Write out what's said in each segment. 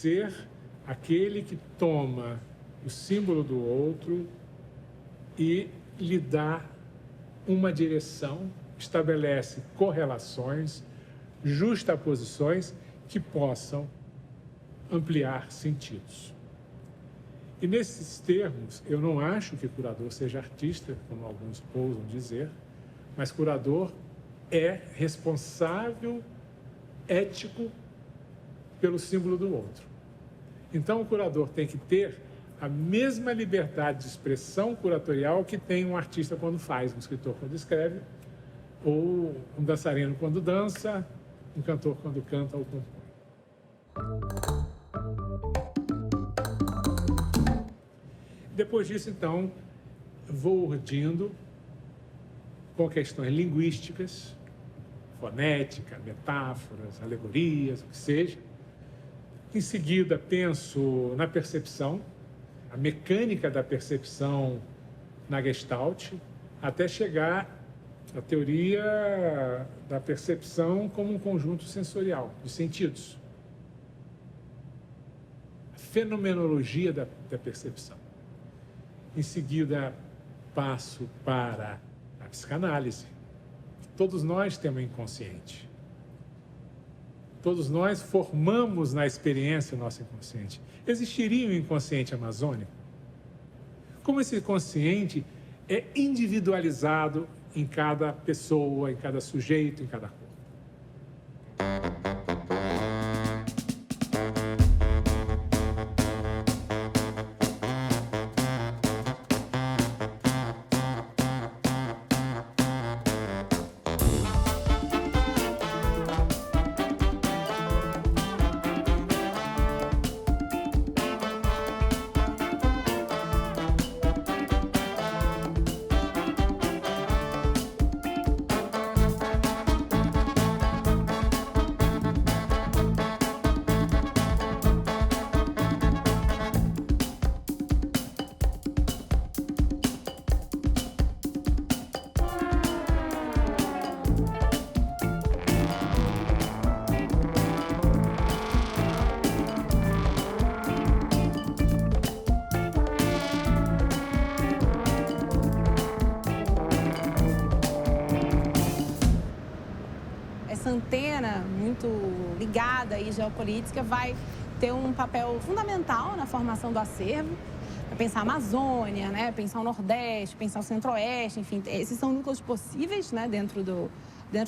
ser aquele que toma o símbolo do outro e lhe dá uma direção, estabelece correlações, justaposições que possam ampliar sentidos. E nesses termos, eu não acho que curador seja artista, como alguns ousam dizer, mas curador é responsável, ético, pelo símbolo do outro. Então, o curador tem que ter a mesma liberdade de expressão curatorial que tem um artista quando faz, um escritor quando escreve, ou um dançarino quando dança, um cantor quando canta ou compõe. Depois disso, então, vou urdindo com questões linguísticas, fonética, metáforas, alegorias, o que seja. Em seguida, penso na percepção, a mecânica da percepção na Gestalt, até chegar à teoria da percepção como um conjunto sensorial, de sentidos. A fenomenologia da percepção. Em seguida, passo para a psicanálise. Todos nós temos inconsciente. Todos nós formamos na experiência o nosso inconsciente. Existiria um inconsciente amazônico? Como esse inconsciente é individualizado em cada pessoa, em cada sujeito, em cada corpo. Antena muito ligada à geopolítica vai ter um papel fundamental na formação do acervo, pensar a Amazônia, né, pensar o Nordeste, pensar o Centro-Oeste, enfim, esses são núcleos possíveis, né, dentro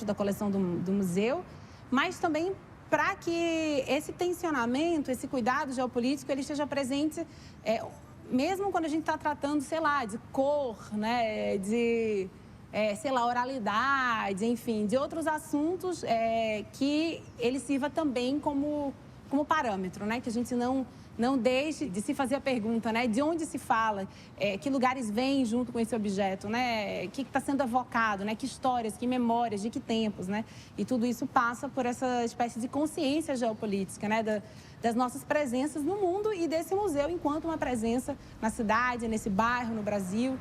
da coleção do museu, mas também para que esse tensionamento, esse cuidado geopolítico, ele esteja presente, mesmo quando a gente está tratando, sei lá, de cor, né, de oralidade, enfim, de outros assuntos que ele sirva também como parâmetro, né? Que a gente não deixe de se fazer a pergunta, né? De onde se fala, que lugares vêm junto com esse objeto, né? O que está sendo evocado, né? Que histórias, que memórias, de que tempos, né? E tudo isso passa por essa espécie de consciência geopolítica, né? Das nossas presenças no mundo e desse museu enquanto uma presença na cidade, nesse bairro, no Brasil.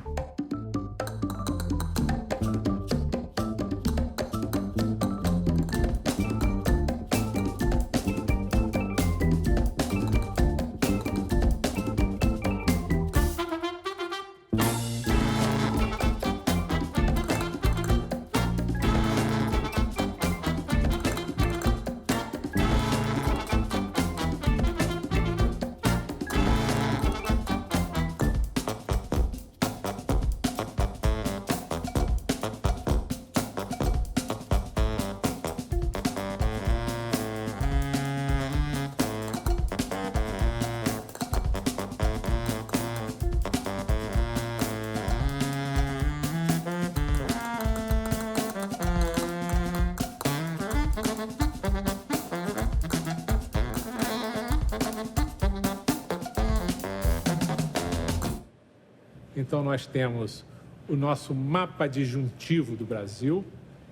Então, nós temos o nosso mapa disjuntivo do Brasil,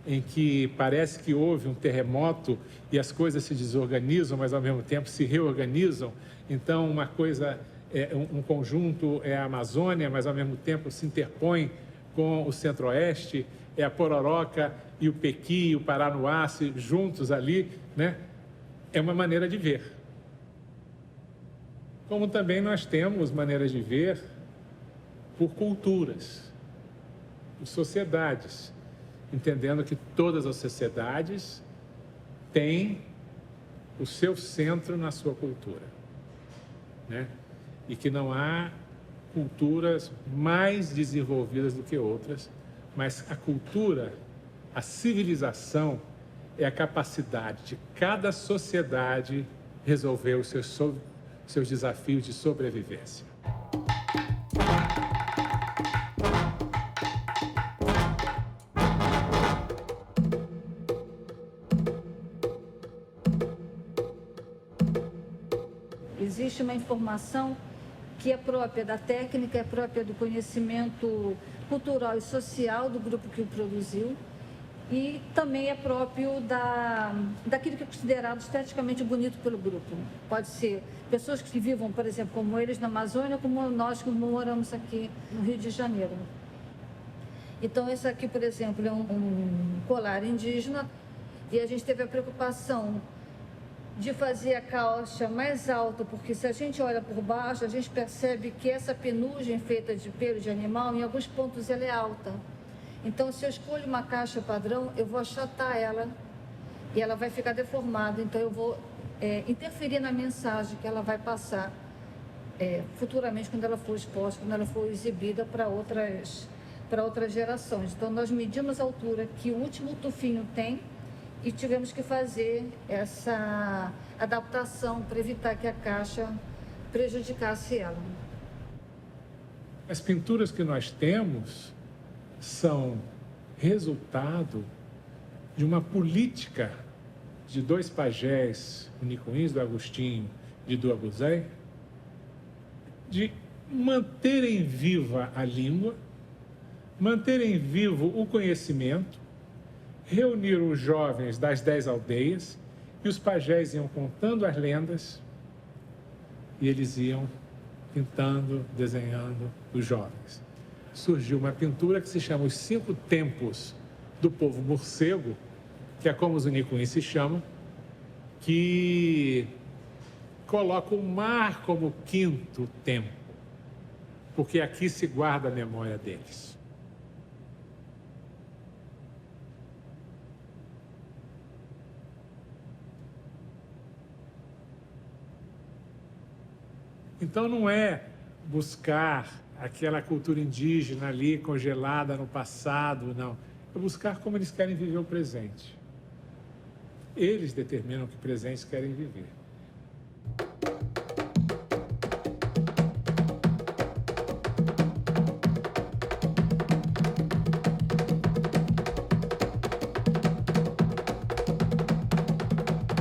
em que parece que houve um terremoto e as coisas se desorganizam, mas, ao mesmo tempo, se reorganizam. Então, uma coisa, um conjunto é a Amazônia, mas, ao mesmo tempo, se interpõe com o Centro-Oeste, é a Pororoca e o Pequi e o Paranoá juntos ali, né? É uma maneira de ver. como também nós temos maneiras de ver por culturas, por sociedades, entendendo que todas as sociedades têm o seu centro na sua cultura, né? E que não há culturas mais desenvolvidas do que outras, mas a cultura, a civilização, é a capacidade de cada sociedade resolver os seus desafios de sobrevivência. Existe uma informação que é própria da técnica, é própria do conhecimento cultural e social do grupo que o produziu e também é próprio daquilo que é considerado esteticamente bonito pelo grupo. Pode ser pessoas que vivam, por exemplo, como eles na Amazônia, como nós que moramos aqui no Rio de Janeiro. Então, esse aqui, por exemplo, é um colar indígena e a gente teve a preocupação de fazer a caixa mais alta, porque se a gente olha por baixo, a gente percebe que essa penugem feita de pelo de animal, em alguns pontos ela é alta. Então, se eu escolho uma caixa padrão, eu vou achatar ela e ela vai ficar deformada. Então, eu vou interferir na mensagem que ela vai passar futuramente, quando ela for exposta, quando ela for exibida para outras gerações. Então, nós medimos a altura que o último tufinho tem e tivemos que fazer essa adaptação para evitar que a caixa prejudicasse ela. As pinturas que nós temos são resultado de uma política de dois pajés, o Nicuins do Agostinho e do Abuzé, de manterem viva a língua, manterem vivo o conhecimento, reuniram os jovens das 10 aldeias e os pajés iam contando as lendas e eles iam pintando, desenhando os jovens. Surgiu uma pintura que se chama Os 5 Tempos do Povo Morcego, que é como os Nicuins se chamam, que coloca o mar como o 5º tempo, porque aqui se guarda a memória deles. Então, não é buscar aquela cultura indígena ali congelada no passado, não. É buscar como eles querem viver o presente. Eles determinam que presentes querem viver.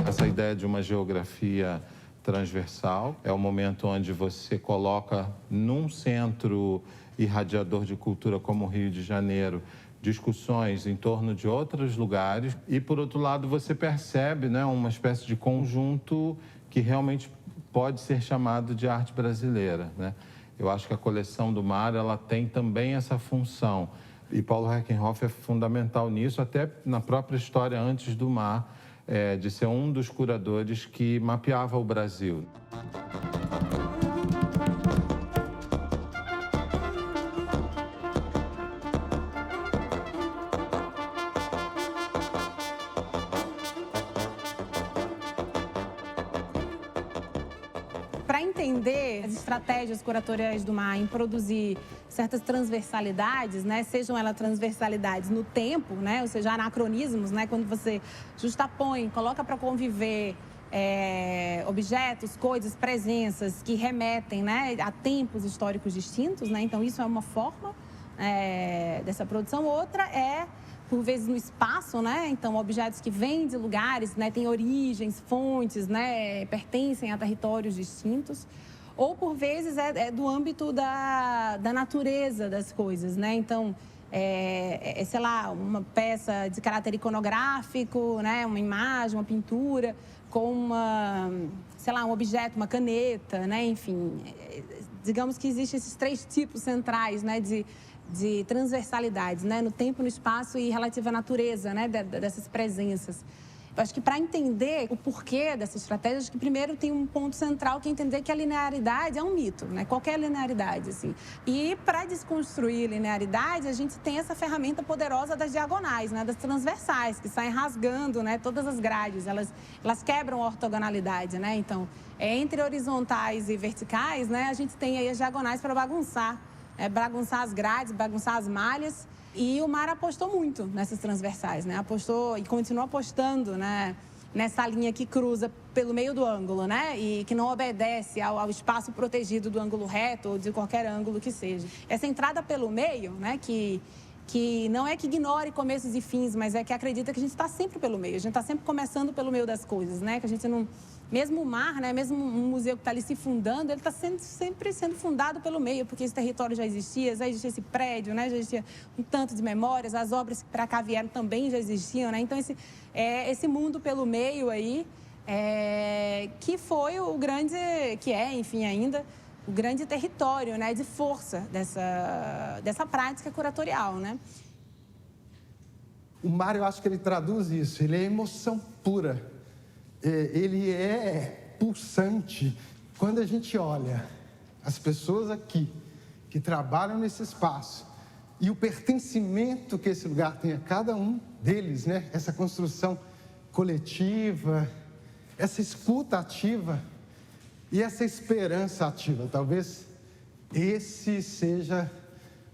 Essa ideia de uma geografia transversal é o momento onde você coloca num centro irradiador de cultura como o Rio de Janeiro discussões em torno de outros lugares e, por outro lado, você percebe, né, uma espécie de conjunto que realmente pode ser chamado de arte brasileira, né? Eu acho que a coleção do Mar ela tem também essa função e Paulo Herkenhoff é fundamental nisso, até na própria história antes do Mar, de ser um dos curadores que mapeava o Brasil. Para entender as estratégias curatoriais do Mar em produzir certas transversalidades, né, sejam elas transversalidades no tempo, né, ou seja, anacronismos, né, quando você justapõe, coloca para conviver objetos, coisas, presenças que remetem, né, a tempos históricos distintos, né, então isso é uma forma dessa produção. Outra é, por vezes, no espaço, né, então objetos que vêm de lugares, né, têm origens, fontes, né, pertencem a territórios distintos. Ou, por vezes, é do âmbito da natureza das coisas, né? Então, sei lá, uma peça de caráter iconográfico, né? Uma imagem, uma pintura, com sei lá, um objeto, uma caneta, né? Enfim, digamos que existem esses 3 tipos centrais, né? De transversalidades, né? No tempo, no espaço e relativa à natureza, né? Dessas presenças. Eu acho que para entender o porquê dessa estratégia, acho que primeiro tem um ponto central que é entender que a linearidade é um mito, né? Qualquer linearidade, assim. E para desconstruir linearidade, a gente tem essa ferramenta poderosa das diagonais, né? Das transversais, que saem rasgando, né? Todas as grades, elas quebram a ortogonalidade, né? Então, entre horizontais e verticais, né? A gente tem aí as diagonais para bagunçar, bagunçar as grades, bagunçar as malhas. E o MAR apostou muito nessas transversais, né? Apostou e continua apostando, né? Nessa linha que cruza pelo meio do ângulo, né? E que não obedece ao espaço protegido do ângulo reto ou de qualquer ângulo que seja. Essa entrada pelo meio, né? Que não é que ignore começos e fins, mas é que acredita que a gente está sempre pelo meio. A gente está sempre começando pelo meio das coisas, né? Que a gente não... Mesmo o MAR, né, mesmo um museu que está ali se fundando, ele está sempre sendo fundado pelo meio, porque esse território já existia esse prédio, né, já existia um tanto de memórias, as obras que para cá vieram também já existiam, né? Então, esse mundo pelo meio aí, que foi o grande, que é, enfim, ainda, o grande território, né, de força dessa prática curatorial, né? O MAR, eu acho que ele traduz isso, ele é emoção pura. Ele é pulsante. Quando a gente olha as pessoas aqui que trabalham nesse espaço e o pertencimento que esse lugar tem a cada um deles, né? Essa construção coletiva, essa escuta ativa e essa esperança ativa, talvez esse seja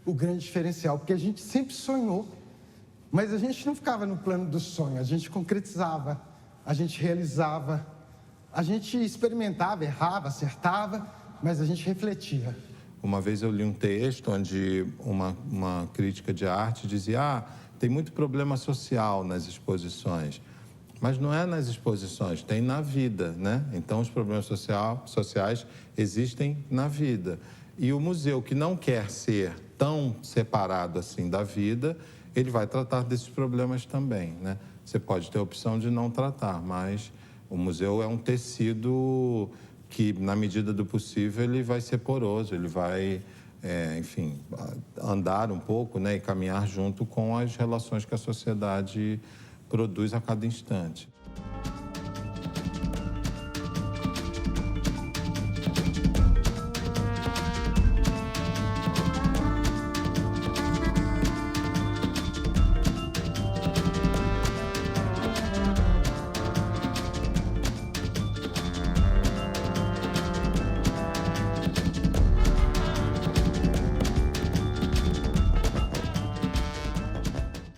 o grande diferencial, porque a gente sempre sonhou, mas a gente não ficava no plano do sonho, a gente concretizava. A gente realizava, a gente experimentava, errava, acertava, mas a gente refletia. Uma vez eu li um texto onde uma crítica de arte dizia: tem muito problema social nas exposições. Mas não é nas exposições, tem na vida, né? Então, os problemas sociais existem na vida. E o museu que não quer ser tão separado assim da vida, ele vai tratar desses problemas também, né? Você pode ter a opção de não tratar, mas o museu é um tecido que, na medida do possível, ele vai ser poroso, ele vai, enfim, andar um pouco, né, e caminhar junto com as relações que a sociedade produz a cada instante.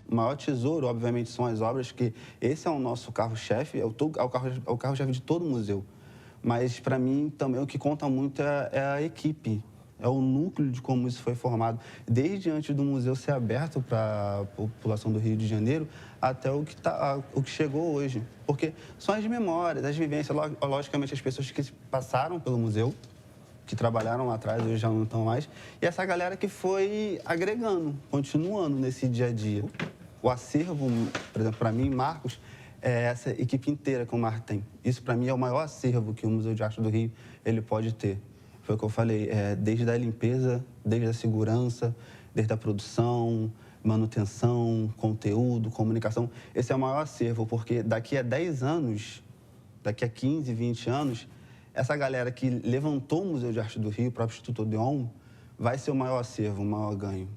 O maior tesouro, obviamente, são as obras, que esse é o nosso carro-chefe, é o carro-chefe de todo o museu. Mas, para mim, também o que conta muito é a equipe, é o núcleo de como isso foi formado. Desde antes do museu ser aberto para a população do Rio de Janeiro, até o que chegou hoje. Porque são as memórias, as vivências, logicamente, as pessoas que passaram pelo museu, que trabalharam lá atrás, hoje já não estão mais, e essa galera que foi agregando, continuando nesse dia a dia. O acervo, por exemplo, para mim, Marcos, é essa equipe inteira que o MAR tem. Isso, para mim, é o maior acervo que o Museu de Arte do Rio ele pode ter. Foi o que eu falei, desde a limpeza, desde a segurança, desde a produção, manutenção, conteúdo, comunicação. Esse é o maior acervo, porque daqui a 10 anos, daqui a 15, 20 anos, essa galera que levantou o Museu de Arte do Rio, o próprio Instituto Odeon, vai ser o maior acervo, o maior ganho.